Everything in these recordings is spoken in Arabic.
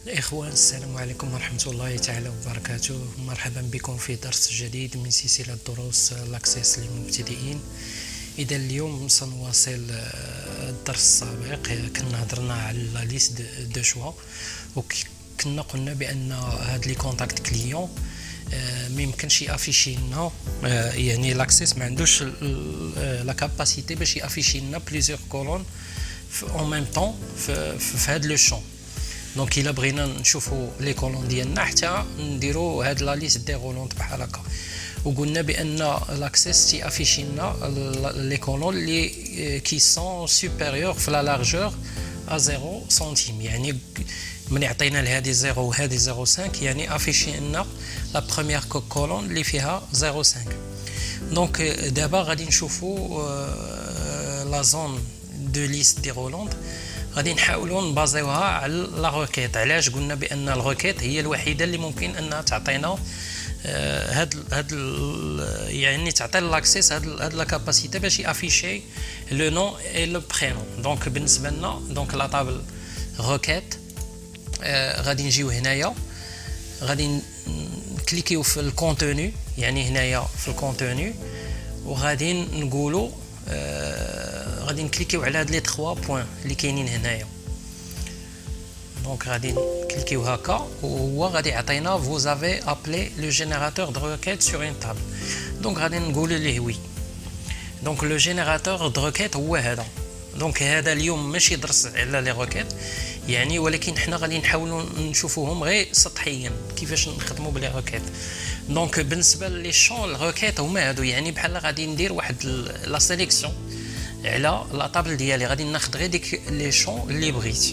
الإخوان، السلام عليكم ورحمة الله تعالى وبركاته. مرحبا بكم في درس جديد من سلسلة دروس لاكسيس للمبتدئين. إذا اليوم سنواصل الدرس السابق. كنا هضرنا على لا ليست دو شوا، وكنا قلنا بأن هاد لي كونتاكت كليون ما يمكنش يافيشي لنا، يعني لاكسيس ما عندوش لا كاباسيتي باش يافيشي لنا بليزيور كولون اون ميم طون في هاد لو شون. دونك الا بغينا نشوفوا لي كولون ديالنا حتى نديروا هاد لا ليست ديغولونت بحال هكا، وقلنا بان لاكسيس تي افيشي لنا لي كولون لي كي سون سوبيريور في لا لارجور ا 0 سنتيم، يعني من يعطينا لهادي 0 وهادي 0.5 يعني افيشي لنا لا بروميير كولون اللي فيها 0.5. دونك دابا غادي نشوفوا لا زون دو ليست ديغولونت، غادي نحاولوا نبازيوها على لا روكيت. علاش قلنا بان الروكيت هي الوحيده اللي ممكن انها تعطينا هاد يعني تعطي لاكسيس هاد لا كاباسيتي باش يافيشي لو نون اي لو برينون. دونك بالنسبه لنا دونك لا طابل روكيت، غادي نجيو هنايا، غادي نكليكيو في الكونتوني، يعني هنايا في الكونتوني، وغادي نقولوا غادي نكليكيو على هاد لي 3 بوين اللي كاينين هنايا. دونك غادي نكليكيو هكا وهو غادي يعطينا vous avez appelé le générateur de requête sur une table. دونك غادي نقولوا ليه وي. دونك لو جينيراتور دو روكيت هو هذا. دونك هذا اليوم ماشي درس على لي روكيت يعني، ولكن حنا غادي نحاولوا نشوفوهم غير سطحيا كيفاش نخدموا بلي روكيت. دونك بالنسبه لي شون الروكيت هما هادو، يعني بحال غادي ندير واحد لا سيليكسيون على لا طابل ديالي، غادي ناخذ غير ديك لي شون اللي بغيت.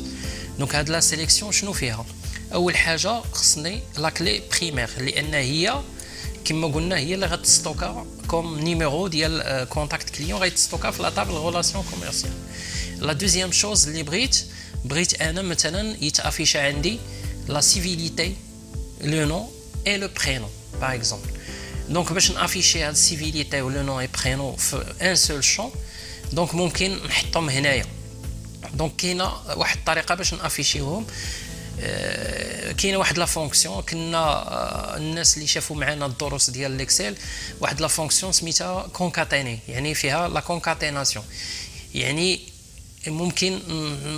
دونك هاد لا سيليكسيون شنو فيها؟ اول حاجه خصني لا كلي بريمير، لان هي كما قلنا هي اللي غتستوكا كوم نيميرو ديال كونتاكت كليون، غيتستوكا في لا طابل غولاسيون كوميرسيال. لا دوزيام شوز اللي بغيت انا مثلا يتافيش عندي لا سيفيليتي لو نون اي لو برينون باغ اكزومبل. دونك باش نافيشي هاد سيفيليتي و لو نون اي برينون في ان سول شون، دونك ممكن نحطهم هنايا. دونك كاينه واحد الطريقه باش نافيشيهم، كاينه واحد لا فونكسيون كنا الناس اللي شافوا معنا الدروس ديال الاكسل، واحد لا فونكسيون سميتها كونكاتيني، يعني فيها لا كونكاتيناسيون، يعني ممكن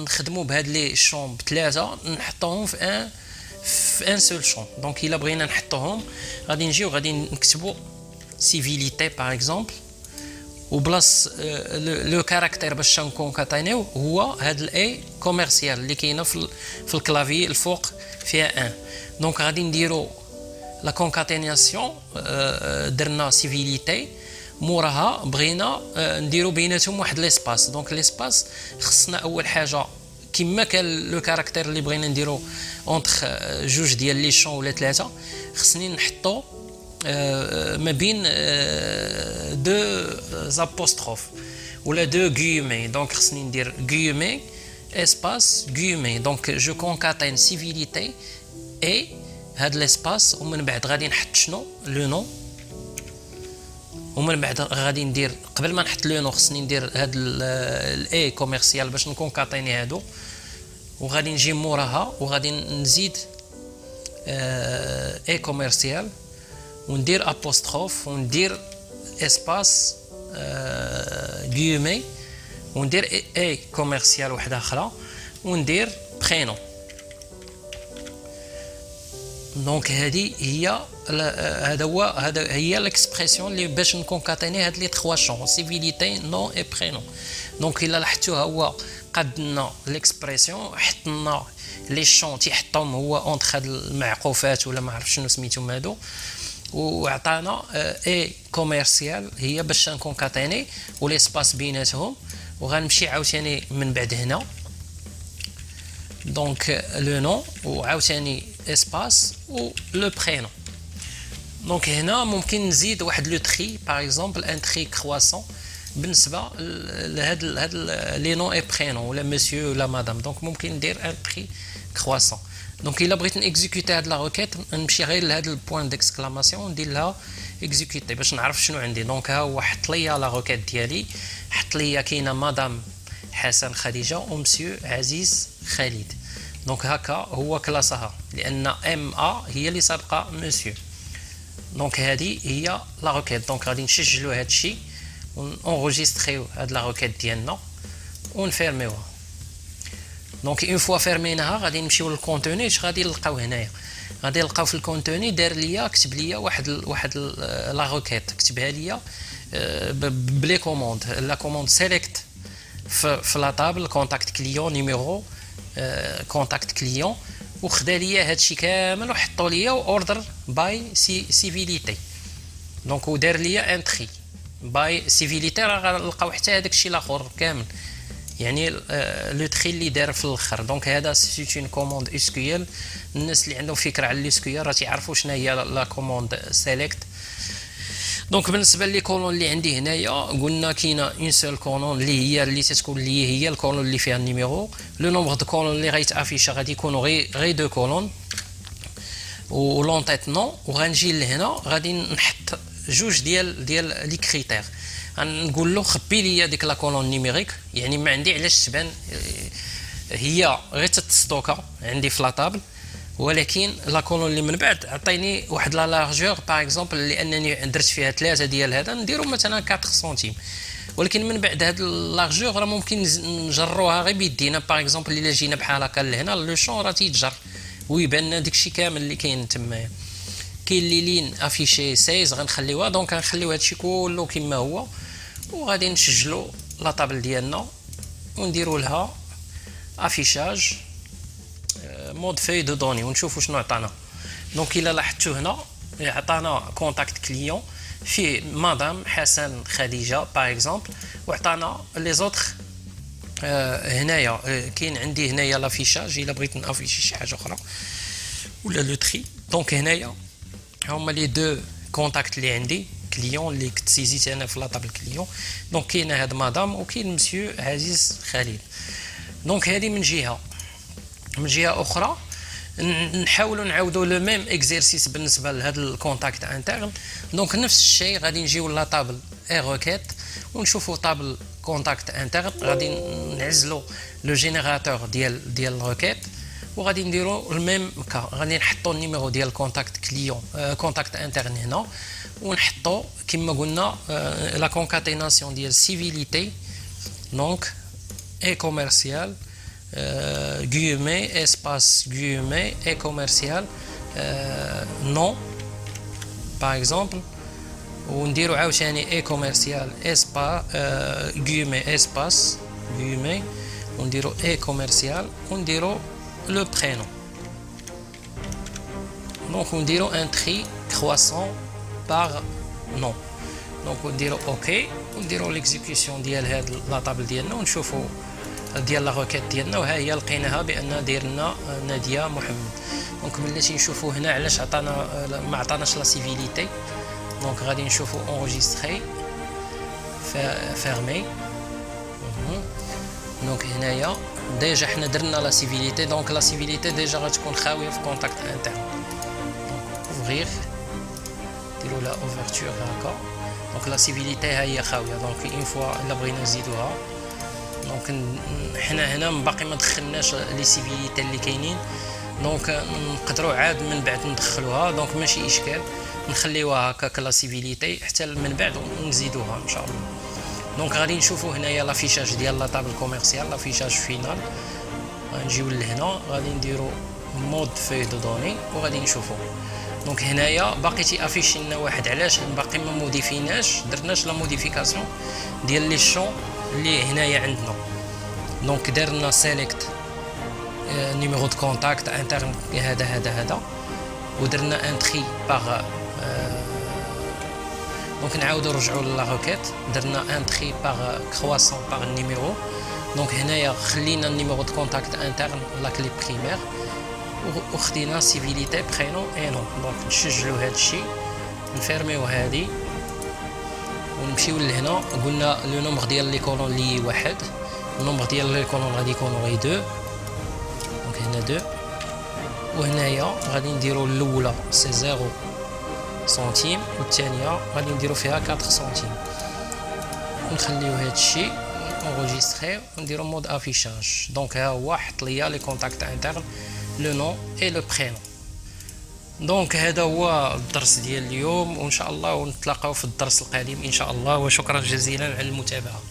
نخدموا بهاد لي شون بثلاثه نحطوهم في ان سول شون. دونك الا بغينا نحطوهم غادي نجيو غادي نكتبوا سيفيليتي باغ اكزومبل، وبلاص لو كاركتير باش نكونكاتينيو هو هاد الاي كوميرسيال اللي كاينه في الكلافي الفوق فيها 1. دونك غادي نديرو لا كونكاتيناسيون، درنا سيفيليتي، موراها بغينا نديرو بيناتهم واحد ليسباس. دونك ليسباس خصنا اول حاجه كما كان لو كاركتير اللي بغينا نديرو اونتر جوج ديال لي شون ولا ثلاثه، خصني نحطو ما بين دو زابوستروف ولا دو غيومي. دونك خصني ندير غيومي اسباس غيومي. دونك جو كونكاتين سيفيليتي اي هاد ليسباس، ومن بعد غادي نحط شنو لو نون، ومن بعد غادي ندير قبل ما نحط لو نون خصني ندير هاد الاي كوميرسيال باش نكونكاتيني هادو، وغادي نجي موراها وغادي نزيد اي كوميرسيال وندير ابوستروف وندير اسباس غيومي وندير اي كوميرسيال واحده اخرى وندير برينون. دونك هذا هي الاكسبرسيون اللي باش نكونكاتيني هاد لي 3 شون سيفيليتي نون اي برينون. دونك الا لاحظتوا هو قدنا ليكسبرسيون، حطنا لي شون تيحطهم هو اونتر هاد المعقوفات ولا ما عرف شنو سميتهم هادو، وعطانا اي كوميرسيال هي باش نكونكاتيني ولي سباس بيناتهم. وغنمشي عاوتاني من بعد هنا دونك لو نون وعاوتاني اسباس و لو برينون. دونك هنا ممكن نزيد واحد لو تري باغ اكزومبل ان تري كرواسون بالنسبه لهاد لي نون اي برينون ولا مسيو ولا مدام. دونك ممكن ندير ان تري كرواسون. دونك الا بغيت نيكزيكوتي هاد لا روكيت نمشي غير لهاد البوين ديكسكلاماسيون وندير لها اكزيكوتي باش نعرف شنو عندي. دونك ها هو حط ليا لا روكيت ديالي، حط ليا كاينه مدام حسن خديجه ومسيو عزيز خالد. دونك هكا هو كلاسها لان ام ا هي اللي سابقه مسيو. دونك هذه هي لا روكيت. دونك غادي نسجلوا هذا الشيء ونونجستريو هاد لا روكيت ديالنا ونفيرميوها. دونك اون فوا فيرميناها غادي نمشيو للكونتوني. اش غادي نلقاو هنايا؟ غادي نلقاو في الكونتوني دار ليا كتب ليا واحد لا روكيت كتبها ليا بلي كوموند. لا كوموند سيليكت في لا طابل كونتاكت كليون نيميرو كونتاكت كليون وخدا ليا هادشي كامل وحطوا ليا اوردر باي سيفيليتي. دونك ودار ليا ان تري باي سيفيليتي. راه غنلقاو حتى هذاك الشيء الاخر كامل يعني لو تري اللي دار في الاخر. دونك هذا سي اون كوموند اس كيو ال. الناس اللي عندهم فكره على الاس كيو ال راه تيعرفوا شنو هي لا كوموند سيليكت. دونك بالنسبه لي كولون اللي عندي هنايا قلنا كاينه اون سول كولون اللي تتكون لي هي الكولون اللي فيها النيميرو. لو نومبر دو كولون اللي غيتافيشا غادي يكونوا غير دو كولون ولونطيت نو. وغنجي لهنا غادي نحط جوج ديال لي كريتير. غنقول له خبي لي ديك لا كولون نيميريك يعني ما عندي علاش تبان هي غير تستوكا عندي في لا طابل. ولكن لا كولون اللي من بعد عطيني واحد لا لارجور باغ اكزومبل لانني درت فيها 3 ديال هذا نديرو مثلا 4 سنتيم. ولكن من بعد هاد لارجور راه ممكن نجروها غير بيدينا باغ اكزومبل الا جينا بحال هكا لهنا لو شون راه تيتجر ويبان لنا داكشي كامل اللي كاين تمايا. كاين اللي لين افيشي 16 غنخليوها. دونك غنخليو هادشي كله كما هو وغادي نسجلوا لا طابل ديالنا ونديروا لها افيشاج مود في دو دوني ونشوفوا شنو عطانا. دونك الا لاحظتوا هنا عطانا كونتاكت كليون فيه مدام حسن خديجه باغ اكزومبل وعطانا لي زوتر. هنايا كاين عندي هنايا لافيشاج الا بغيت نافيشي شي حاجه اخرى ولا لو تري. دونك هنايا هما لي دو كونتاكت اللي عندي كليون اللي كنت سيزيت انا في لا طابل كليون. دونك كاينه هاد مدام وكاين مسيو عزيز خليل. دونك هذه من جهه. من جهه اخرى نحاولوا نعاودوا لو ميم اكزرسيس بالنسبه لهذا الكونتاكت انترن. دونك نفس الشيء غادي نجيو لا طابل اي روكيت ونشوفوا طابل كونتاكت انترن. غادي نعزلوا لو جينيراتور ديال الروكيت وغادي نديروا الميم كا. غادي نحطوا النيميرو ديال كونتاكت كليون كونتاكت انترن هنا ونحطوا كما قلنا لا كونكاتيناسيون ديال سيفيليتي دونك اي كوميرسيال guillemets espace guillemets et commercial non par exemple ونديرو عاوتاني اي كوميرسيال اسبا guillemets espace guillemets ونديرو اي كوميرسيال ونديرو لو برينون. دونك نديرو ان تري croissant par non. دونك نديرو اوكي ونديرو ليكزيكسيون ديال هاد لا طابل ديالنا ونشوفو ديال لا روكيت ديالنا. وها هي لقيناها بان دايرنا ناديه محمد. دونك ملي نشوفوا هنا علاش عطانا ما عطاناش لا سيفيليتي. دونك غادي نشوفوا انجستري فيرمي. دونك هنايا ديجا حنا درنا لا سيفيليتي. دونك لا سيفيليتي ديجا غتكون خاويه في كونتاكت انترن. دونك اوفرير ديروا لا اوفرتور هكا. دونك لا سيفيليتي ها هي خاويه. دونك اون فوا الا بغينا نزيدوها دونك حنا هنا باقي ما دخلناش لي سيفيليتي اللي كاينين. دونك نقدروا عاد من بعد ندخلوها. دونك ماشي اشكال نخليوها هكا لا سيفيليتي حتى من بعد ونزيدوها ان شاء الله. دونك غادي نشوفوا هنايا لافيشاج ديال لا طابل كوميرسيال لافيشاج فينال. غنجيو لهنا غادي نديرو مود في دو دوني وغادي نشوفوا. دونك هنايا باقي تيافيشي لنا واحد. علاش باقي ما موديفيناش درناش لا موديفيكاسيون ديال لي شون اللي هنايا عندنا. دونك درنا سيليكت نيميرو دو كونتاكت انترن هذا ودرنا ان تري باغ. دونك نعاودو نرجعوا لا روكيت درنا ان تري باغ كرواسون باغ النيميرو. دونك هنايا خلينا النيميرو دو كونتاكت انترن لا كلي بريمير وخدينا سيفيليتي برينون اي نون. دونك نسجلوا هذا الشيء نفيرميو هذه ونمشيو لهنا. قلنا لو نومبر ديال لي كولون لي واحد. النومبر ديال لي كولون غادي يكونوا غير 2. دونك هنا 2 وهنايا غادي نديرو الاولى سي 0 سنتيم والثانيه غادي نديرو فيها 4 سنتيم ونخليو هذا الشيء اونغيستري ونديرو مود افيشاج. دونك ها هو حط ليا لي كونتاكت انترن، لو نون اي لو برينون. دونك هذا هو الدرس ديال اليوم، وان شاء الله ونتلاقاو في الدرس القادم ان شاء الله، وشكرا جزيلا على المتابعة.